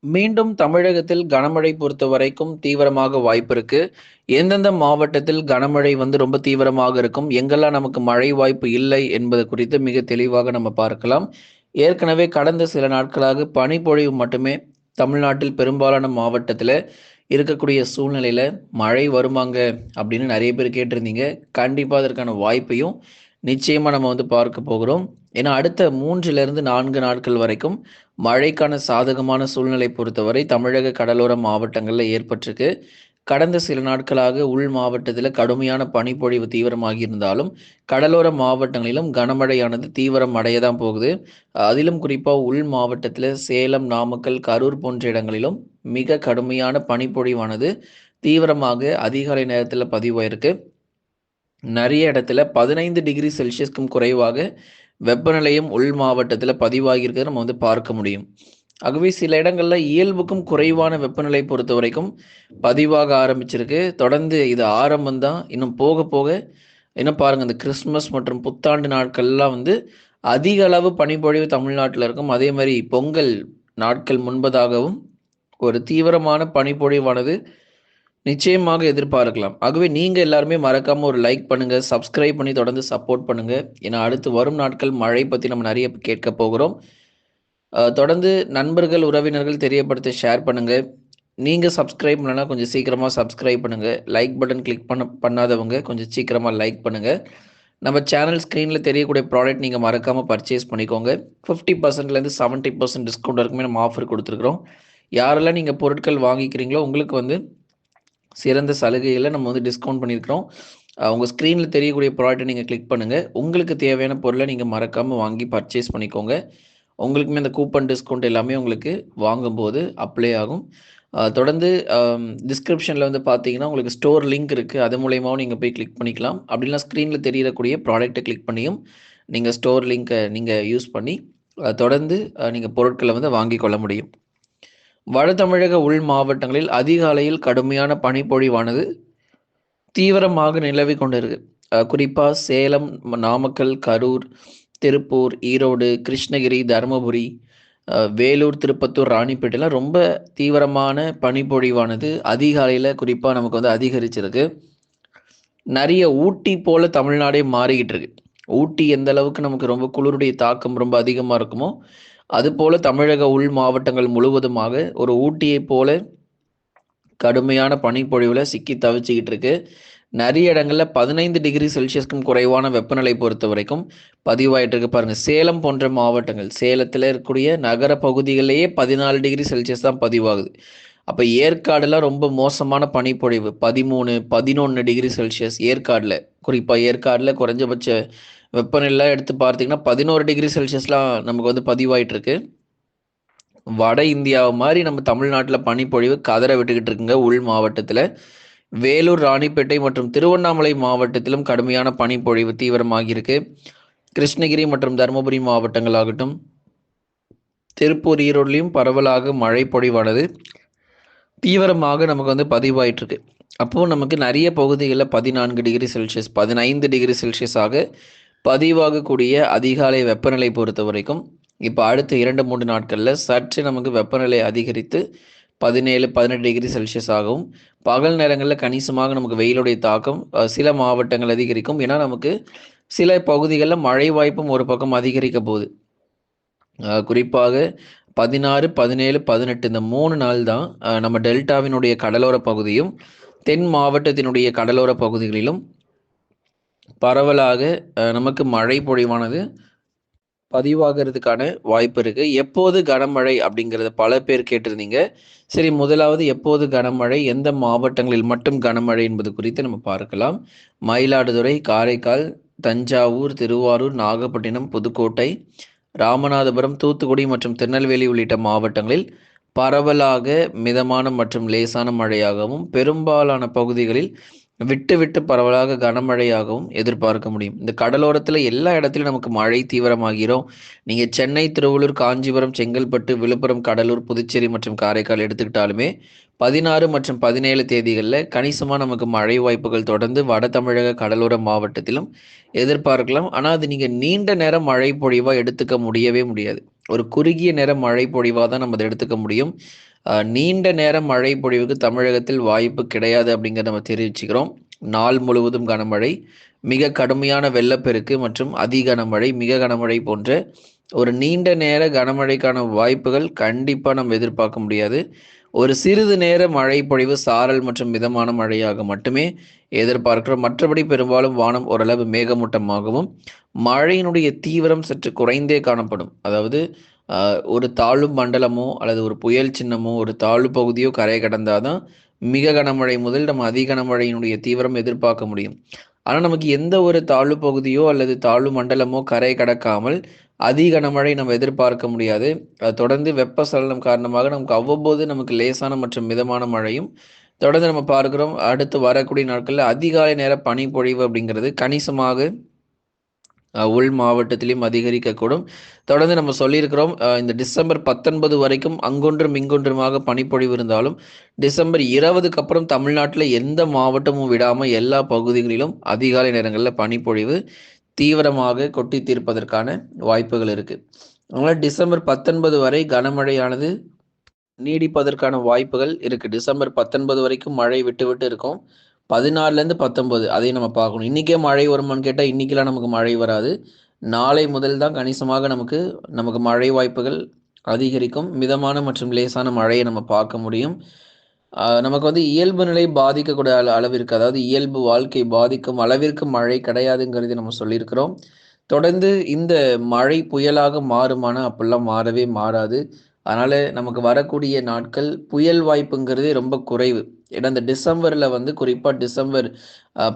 மீண்டும் தமிழகத்தில் கனமழை பொறுத்தவரைக்கும் தீவிரமாக வாய்ப்பு இருக்கு. எந்தெந்த மாவட்டத்தில் கனமழை ரொம்ப தீவிரமாக இருக்கும், எங்கெல்லாம் நமக்கு மழை வாய்ப்பு இல்லை என்பது குறித்து மிக தெளிவாக நம்ம பார்க்கலாம். ஏற்கனவே கடந்த சில நாட்களாக பனிப்பொழிவு மட்டுமே தமிழ்நாட்டில் பெரும்பாலான மாவட்டத்தில இருக்கக்கூடிய சூழ்நிலையில, மழை வருமாங்க அப்படின்னு நெறைய பேர் கேட்டிருந்தீங்க. கண்டிப்பா அதற்கான வாய்ப்பையும் நிச்சயமா நம்ம பார்க்க போகிறோம். ஏன்னா அடுத்த 3லிருந்து 4 நாட்கள் வரைக்கும் மழைக்கான சாதகமான சூழ்நிலை பொறுத்தவரை தமிழக கடலோர மாவட்டங்கள்ல ஏற்பட்டிருக்கு. கடந்த சில நாட்களாக உள் மாவட்டத்தில கடுமையான பனிப்பொழிவு தீவிரமாகி இருந்தாலும், கடலோர மாவட்டங்களிலும் கனமழையானது தீவிரம் அடைய தான் போகுது. அதிலும் குறிப்பா உள் மாவட்டத்தில சேலம், நாமக்கல், கரூர் போன்ற இடங்களிலும் மிக கடுமையான பனிப்பொழிவானது தீவிரமாக அதிகாலை நேரத்தில பதிவாயிருக்கு. நெறைய இடத்துல 15 டிகிரி செல்சியஸ்க்கும் குறைவாக வெப்பநிலையும் உள் மாவட்டத்தில பதிவாகியிருக்கிறத நம்ம பார்க்க முடியும். ஆகவே சில இடங்கள்ல இயல்புக்கும் குறைவான வெப்பநிலை பொறுத்தவரைக்கும் பதிவாக ஆரம்பிச்சிருக்கு. தொடர்ந்து இது ஆரம்பம் தான். இன்னும் போக போக இன்னும் பாருங்க இந்த கிறிஸ்துமஸ் மற்றும் புத்தாண்டு நாட்கள்லாம் அதிக அளவு பனிப்பொழிவு தமிழ்நாட்டில இருக்கும். அதே மாரி பொங்கல் நாட்கள் முன்பதாகவும் ஒரு தீவிரமான பனிப்பொழிவானது நிச்சயமாக எதிர்பார்க்கலாம். ஆகவே நீங்க எல்லாருமே மறக்காம ஒரு லைக் பண்ணுங்க, சப்ஸ்கிரைப் பண்ணி தொடர்ந்து சப்போர்ட் பண்ணுங்க. ஏன்னா அடுத்து வரும் நாட்கள் மழை பத்தி நம்ம நெறைய கேட்க போகிறோம். தொடர்ந்து நண்பர்கள், உறவினர்கள் தெரியப்படுத்த ஷேர் பண்ணுங்க. நீங்க சப்ஸ்கிரைப் பண்ணலனா கொஞ்சம் சீக்கிரமா சப்ஸ்கிரைப் பண்ணுங்க. லைக் பட்டன் கிளிக் பண்ணாதவங்க கொஞ்சம் சீக்கிரமா லைக் பண்ணுங்க. நம்ம சேனல் ஸ்க்ரீன்ல தெரியக்கூடிய ப்ராடக்ட் நீங்க மறக்காம பர்ச்சேஸ் பண்ணிக்கோங்க. 50%லேருந்து 70% டிஸ்கவுண்ட் வரைக்குமே நம்ம ஆஃபர் குடுத்துருக்கிறோம். யாரெல்லாம் நீங்க பொருட்கள் வாங்கிக்கிறீங்களோ, உங்களுக்கு சிறந்த சலுகைகள நம்ம டிஸ்கவுண்ட் பண்ணியிருக்கிறோம். உங்க ஸ்க்ரீன்ல தெரியக்கூடிய ப்ராடக்ட்ட நீங்க கிளிக் பண்ணுங்க. உங்களுக்கு தேவையான பொருள நீங்க மறக்காம வாங்கி பர்ச்சேஸ் பண்ணிக்கோங்க. உங்களுக்குமே அந்த கூப்பன் டிஸ்கவுண்ட் எல்லாமே உங்களுக்கு வாங்கும்போது அப்ளை ஆகும். தொடர்ந்து டிஸ்கிரிப்ஷன்ல பார்த்தீங்கன்னா, உங்களுக்கு ஸ்டோர் லிங்க் இருக்கு. அது மூலியமாவும் நீங்க போய் கிளிக் பண்ணிக்கலாம். அப்படி இல்லனா ஸ்க்ரீன்ல தெரியக்கூடிய ப்ராடக்ட்ட கிளிக் பண்ணியும் நீங்க ஸ்டோர் லிங்க்க நீங்க யூஸ் பண்ணி தொடர்ந்து நீங்க பொருட்கள வாங்கிக் கொள்ள முடியும். வட தமிழக உள் மாவட்டங்களில் அதிகாலையில் கடுமையான பனிப்பொழிவானது தீவிரமாக நிலவிக் கொண்டிருக்கு. குறிப்பா சேலம், நாமக்கல், கரூர், திருப்பூர், ஈரோடு, கிருஷ்ணகிரி, தருமபுரி, வேலூர், திருப்பத்தூர், ராணிப்பேட்டைலாம் ரொம்ப தீவிரமான பனிப்பொழிவானது அதிகாலையில குறிப்பா நமக்கு அதிகரிச்சிருக்கு. நெறைய ஊட்டி போல தமிழ்நாடே மாறிக்கிட்டு இருக்கு. ஊட்டி எந்த அளவுக்கு நமக்கு ரொம்ப குளிருடைய தாக்கம் ரொம்ப அதிகமா இருக்குமோ, அதுபோல தமிழக உள் மாவட்டங்கள் முழுவதுமாக ஒரு ஊட்டியைப் போல கடுமையான பனிப்பொழிவுல சிக்கி தவிச்சுக்கிட்டு இருக்கு. நெறைய இடங்கள்ல 15 டிகிரி செல்சியஸ்க்கும் குறைவான வெப்பநிலை பொறுத்தவரைக்கும் பதிவாயிட்டு இருக்கு பாருங்க. சேலம் போன்ற மாவட்டங்கள், சேலத்தில இருக்கக்கூடிய நகர பகுதிகளிலேயே 14 டிகிரி செல்சியஸ் தான் பதிவாகுது. அப்ப ஏற்காடுலாம் ரொம்ப மோசமான பனிப்பொழிவு 13, 11 டிகிரி செல்சியஸ் ஏற்காடுல. குறிப்பா ஏற்காடுல குறைஞ்சபட்ச வெப்பநிலைலாம் எடுத்து பார்த்தீங்கன்னா, 11 டிகிரி செல்சியஸ்லாம் நமக்கு பதிவாயிட்டு இருக்கு. வட இந்தியாவ மாரி நம்ம தமிழ்நாட்டுல பனிப்பொழிவு கதற விட்டுக்கிட்டு இருக்குங்க உள் மாவட்டத்தில. வேலூர், ராணிப்பேட்டை மற்றும் திருவண்ணாமலை மாவட்டத்திலும் கடுமையான பனிப்பொழிவு தீவிரமாகியிருக்கு. கிருஷ்ணகிரி மற்றும் தருமபுரி மாவட்டங்கள் ஆகட்டும், திருப்பூர், ஈரோடுலயும் பரவலாக மழை பொழிவானது தீவிரமாக நமக்கு பதிவாயிட்டு இருக்கு. அப்போ நமக்கு நெறைய பகுதிகள்ல 14 டிகிரி செல்சியஸ், 15 டிகிரி செல்சியஸாக பதிவாகக்கூடிய அதிகாலை வெப்பநிலை பொறுத்தவரைக்கும், இப்ப அடுத்த 2, 3 நாட்கள்ல சற்று நமக்கு வெப்பநிலை அதிகரித்து 17, 18 டிகிரி செல்சியஸ் ஆகவும், பகல் நேரங்கள்ல கணிசமாக நமக்கு வெயிலுடைய தாக்கம் சில மாவட்டங்கள் அதிகரிக்கும். ஏன்னா, நமக்கு சில பகுதிகள்ல மழை வாய்ப்பும் ஒரு பக்கம் அதிகரிக்க போகுது. குறிப்பாக 16, 17, 18 இந்த 3 நாள் தான் நம்ம டெல்டாவினுடைய கடலோர பகுதியும், தென் மாவட்டத்தினுடைய கடலோர பகுதிகளிலும் பரவலாக நமக்கு மழை பொழிவானது பதிவாகிறதுக்கான வாய்ப்பு இருக்கு. எப்போது கனமழை அப்படிங்கிறத பல பேர் கேட்டிருந்தீங்க. சரி, முதலாவது எப்போது கனமழை, எந்த மாவட்டங்களில் மட்டும் கனமழை என்பது குறித்து நம்ம பார்க்கலாம். மயிலாடுதுறை, காரைக்கால், தஞ்சாவூர், திருவாரூர், நாகப்பட்டினம், புதுக்கோட்டை, ராமநாதபுரம், தூத்துக்குடி மற்றும் திருநெல்வேலி உள்ளிட்ட மாவட்டங்களில் பரவலாக மிதமான மற்றும் லேசான மழையாகவும், பெரும்பாலான பகுதிகளில் விட்டு விட்டு பரவலாக கனமழையாகவும் எதிர்பார்க்க முடியும். இந்த கடலோரத்துல எல்லா இடத்துலயும் நமக்கு மழை தீவிரமாகிறோம். நீங்க சென்னை, திருவள்ளூர், காஞ்சிபுரம், செங்கல்பட்டு, விழுப்புரம், கடலூர், புதுச்சேரி மற்றும் காரைக்கால் எடுத்துக்கிட்டாலுமே 16 மற்றும் 17 தேதிகளில் கணிசமா நமக்கு மழை வாய்ப்புகள் தொடர்ந்து வட தமிழக கடலோர மாவட்டத்திலும் எதிர்பார்க்கலாம். ஆனா அது நீங்க நீண்ட நேரம் மழை பொழிவா எடுத்துக்க முடியவே முடியாது. ஒரு குறுகிய நேர மழை பொழிவாக தான் நம்ம அதை எடுத்துக்க முடியும். நீண்ட நேர மழை பொழிவுக்கு தமிழகத்தில் வாய்ப்பு கிடையாது அப்படிங்கிறத நம்ம தெரிவிச்சுக்கிறோம். நாள் முழுவதும் கனமழை, மிக கடுமையான வெள்ளப்பெருக்கு மற்றும் அதி கனமழை, மிக கனமழை போன்ற ஒரு நீண்ட நேர கனமழைக்கான வாய்ப்புகள் கண்டிப்பாக நம்ம எதிர்பார்க்க முடியாது. ஒரு சிறிது நேர மழை பொழிவு சாரல் மற்றும் மிதமான மழையாக மட்டுமே எதிர்பார்க்கிறோம். மற்றபடி பெரும்பாலும் வானம் ஓரளவு மேகமூட்டமாகவும் மழையினுடைய தீவிரம் சற்று குறைந்தே காணப்படும். அதாவது ஒரு தாழ்வு மண்டலமோ அல்லது ஒரு புயல் சின்னமோ ஒரு தாழ்வு பகுதியோ கரை கடந்தாதான் மிக கனமழை முதல் நம்ம அதி கனமழையினுடைய தீவிரம் எதிர்பார்க்க முடியும். ஆனால் நமக்கு எந்த ஒரு தாழ்வு பகுதியோ அல்லது தாழ்வு மண்டலமோ கரை கடக்காமல் அதி கனமழை நம்ம எதிர்பார்க்க முடியாது. தொடர்ந்து வெப்பசலனம் காரணமாக நமக்கு அவ்வப்போது நமக்கு லேசான மற்றும் மிதமான மழையும் தொடர்ந்து நம்ம பார்க்கிறோம். அடுத்து வரக்கூடிய நாட்களில் அதிகாலை நேர பனிப்பொழிவு அப்படிங்கிறது கணிசமாக உள் மாவட்டத்திலையும் அதிகரிக்கக்கூடும். தொடர்ந்து நம்ம சொல்லியிருக்கிறோம், இந்த டிசம்பர் 19 வரைக்கும் அங்கொன்றும் இங்கொன்றுமாக பனிப்பொழிவு இருந்தாலும் டிசம்பர் 20க்கு அப்புறம் தமிழ்நாட்டில் எந்த மாவட்டமும் விடாமல் எல்லா பகுதிகளிலும் அதிகாலை நேரங்களில் பனிப்பொழிவு தீவிரமாக கொட்டி தீர்ப்பதற்கான வாய்ப்புகள் இருக்குது. அதனால் டிசம்பர் 19 வரை கனமழையானது நீடிப்பதற்கான வாய்ப்புகள் இருக்குது. டிசம்பர் 19 வரைக்கும் மழை விட்டு விட்டு இருக்கும். 16லேருந்து 19 அதையும் நம்ம பார்க்கணும். இன்றைக்கே மழை வருமான்னு கேட்டால் இன்றைக்கெலாம் நமக்கு மழை வராது. நாளை முதல் தான் கணிசமாக நமக்கு மழை வாய்ப்புகள் அதிகரிக்கும். மிதமான மற்றும் லேசான மழையை நம்ம பார்க்க முடியும். நமக்கு வந்து இயல்பு நிலை பாதிக்கக்கூடிய அளவிற்கு, அதாவது இயல்பு வாழ்க்கை பாதிக்கும் அளவிற்கு மழை கிடையாதுங்கிறது நம்ம சொல்லியிருக்கிறோம். தொடர்ந்து இந்த மழை புயலாக மாறுமானா அப்படிலாம் மாறவே மாறாது. அதனால் நமக்கு வரக்கூடிய நாட்கள் புயல் வாய்ப்புங்கிறதே ரொம்ப குறைவு. ஏன்னா இந்த டிசம்பரில் வந்து குறிப்பாக டிசம்பர்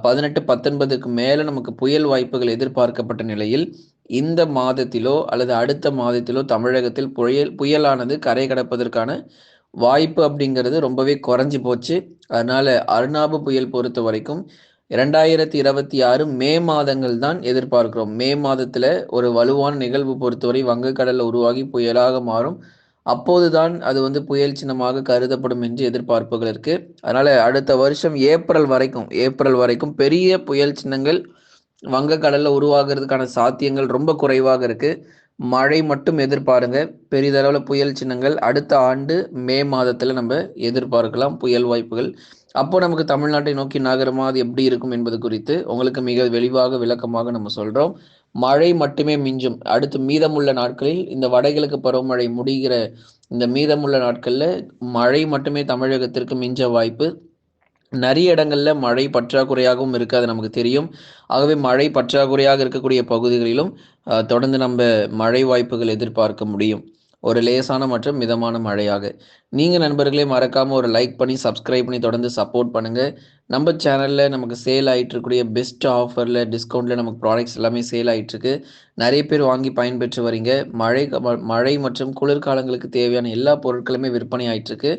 18, 19க்கு மேலே நமக்கு புயல் வாய்ப்புகள் எதிர்பார்க்கப்பட்ட நிலையில் இந்த மாதத்திலோ அல்லது அடுத்த மாதத்திலோ தமிழகத்தில் புயலானது கரை கடப்பதற்கான வாய்ப்பு அப்படிங்கிறது ரொம்பவே குறைஞ்சி போச்சு. அதனால் அர்னாபு புயல் பொறுத்த வரைக்கும் 2026 மே மாதங்கள் தான் எதிர்பார்க்கிறோம். மே மாதத்தில் ஒரு வலுவான நிகழ்வு பொறுத்தவரை வங்கக்கடலில் உருவாகி புயலாக மாறும். அப்போதுதான் அது வந்து புயல் சின்னமாக கருதப்படும் என்று எதிர்பார்ப்புகள் இருக்குது. அதனால் அடுத்த வருஷம் ஏப்ரல் வரைக்கும் பெரிய புயல் சின்னங்கள் வங்கக்கடலில் உருவாகிறதுக்கான சாத்தியங்கள் ரொம்ப குறைவாக இருக்குது. மழை மட்டும் எதிர்பாருங்க. பெரிதளவில் புயல் சின்னங்கள் அடுத்த ஆண்டு மே மாதத்தில் நம்ம எதிர்பார்க்கலாம் புயல் வாய்ப்புகள். அப்போ நமக்கு தமிழ்நாட்டை நோக்கி நகருமா, அது எப்படி இருக்கும் என்பது குறித்து உங்களுக்கு மிக வெளிவாக விளக்கமாக நம்ம சொல்கிறோம். மழை மட்டுமே மிஞ்சும். அடுத்து மீதமுள்ள நாட்களில் இந்த வடகிழக்கு பருவமழை முடிகிற இந்த மீதமுள்ள நாட்களில் மழை மட்டுமே தமிழகத்திற்கு மிஞ்ச வாய்ப்பு. நிறைய இடங்களில் மழை பற்றாக்குறையாகவும் இருக்குது, அது நமக்கு தெரியும். ஆகவே மழை பற்றாக்குறையாக இருக்கக்கூடிய பகுதிகளிலும் தொடர்ந்து நம்ம மழை வாய்ப்புகள் எதிர்பார்க்க முடியும். ஒரு லேசான மற்றும் மிதமான மழையாக. நீங்கள் நண்பர்களே மறக்காமல் ஒரு லைக் பண்ணி சப்ஸ்கிரைப் பண்ணி தொடர்ந்து சப்போர்ட் பண்ணுங்கள். நம்ம சேனலில் நமக்கு சேல் ஆகிட்டு இருக்கக்கூடிய பெஸ்ட் ஆஃபரில் டிஸ்கவுண்ட்டில் நமக்கு ப்ராடக்ட்ஸ் எல்லாமே சேல் ஆகிட்டுருக்கு. நிறைய பேர் வாங்கி பயன்பெற்று வரீங்க. மழை மற்றும் குளிர்காலங்களுக்கு தேவையான எல்லா பொருட்களுமே விற்பனை ஆகிட்டுருக்கு.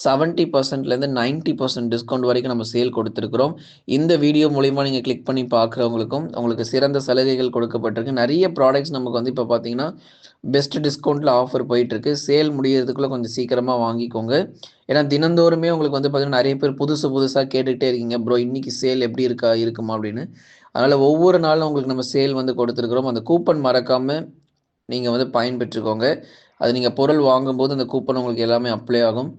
70%லேருந்து 90% டிஸ்கவுண்ட் வரைக்கும் நம்ம சேல் கொடுத்துருக்குறோம். இந்த வீடியோ மூலிமா நீங்கள் கிளிக் பண்ணி பார்க்குறவங்களுக்கும் உங்களுக்கு சிறந்த சலுகைகள் கொடுக்கப்பட்டிருக்கு. நிறைய ப்ராடக்ட்ஸ் நமக்கு வந்து இப்போ பார்த்தீங்கன்னா பெஸ்ட் டிஸ்கவுண்ட்டில் ஆஃபர் போயிட்டுருக்கு. சேல் முடியறதுக்குள்ளே கொஞ்சம் சீக்கிரமாக வாங்கிக்கோங்க. ஏன்னா தினந்தோறுமே உங்களுக்கு வந்து பார்த்திங்கன்னா நிறைய பேர் புதுசாக கேட்டுக்கிட்டே இருக்கீங்க, ப்ரோ இன்றைக்கி சேல் எப்படி இருக்குமா அப்படின்னு. அதனால் ஒவ்வொரு நாளும் உங்களுக்கு நம்ம சேல் வந்து கொடுத்துருக்குறோம். அந்த கூப்பன் மறக்காமல் நீங்கள் வந்து பயன்பெற்றுக்கோங்க. அது நீங்கள் பொருள் வாங்கும்போது அந்த கூப்பன் உங்களுக்கு எல்லாமே அப்ளை ஆகும்.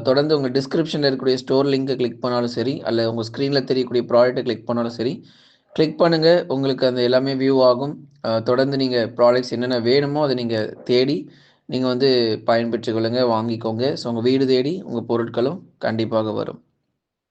தொடர்ந்து உங்கள் டிஸ்கிரிப்ஷனில் இருக்கக்கூடிய ஸ்டோர் லிங்கை கிளிக் பண்ணாலும் சரி, அல்ல உங்கள் ஸ்க்ரீனில் தெரியக்கூடிய ப்ராடக்ட்டை கிளிக் பண்ணாலும் சரி, கிளிக் பண்ணுங்கள். உங்களுக்கு அந்த எல்லாமே வியூ ஆகும். தொடர்ந்து நீங்கள் ப்ராடக்ட்ஸ் என்னென்ன வேணுமோ அதை நீங்கள் தேடி நீங்கள் வந்து பயன்பெற்றுக் கொள்ளுங்கள், வாங்கிக்கோங்க. ஸோ உங்கள் வீடு தேடி உங்கள் பொருட்களும் கண்டிப்பாக வரும்.